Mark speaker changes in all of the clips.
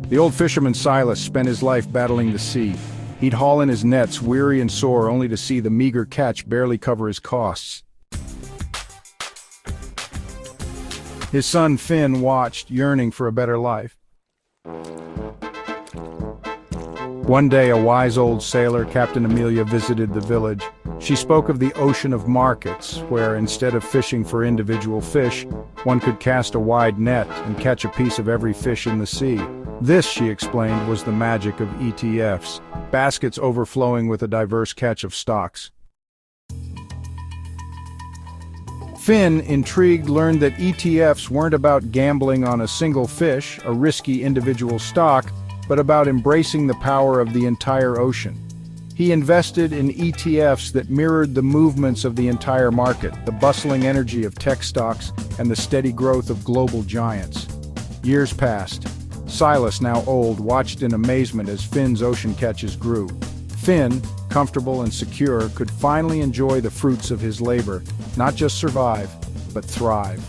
Speaker 1: The old fisherman Silas spent his life battling the sea. He'd haul in his nets, weary and sore, only to see the meager catch barely cover his costs. His son Finn watched, yearning for a better life. One day, a wise old sailor, Captain Amelia, visited the village. She spoke of the ocean of markets, where instead of fishing for individual fish, one could cast a wide net and catch a piece of every fish in the sea. This, she explained, was the magic of ETFs, baskets overflowing with a diverse catch of stocks. Finn, intrigued, learned that ETFs weren't about gambling on a single fish, a risky individual stock, but about embracing the power of the entire ocean. He invested in ETFs that mirrored the movements of the entire market, the bustling energy of tech stocks, and the steady growth of global giants. Years passed. Silas, now old, watched in amazement as Finn's ocean catches grew. Finn, comfortable and secure, could finally enjoy the fruits of his labor, not just survive, but thrive.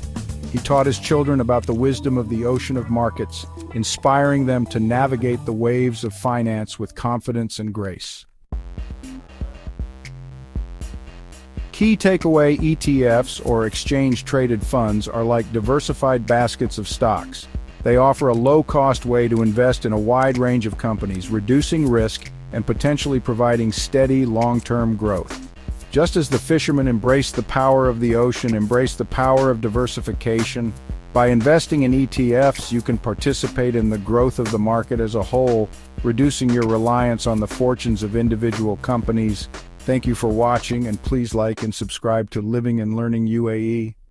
Speaker 1: He taught his children about the wisdom of the ocean of markets, inspiring them to navigate the waves of finance with confidence and grace. Key takeaway: ETFs, or exchange-traded funds, are like diversified baskets of stocks. They offer a low-cost way to invest in a wide range of companies, reducing risk and potentially providing steady, long-term growth. Just as the fishermen embraced the power of the ocean, embraced the power of diversification, by investing in ETFs, you can participate in the growth of the market as a whole, reducing your reliance on the fortunes of individual companies. Thank you for watching, and please like and subscribe to Living and Learning UAE.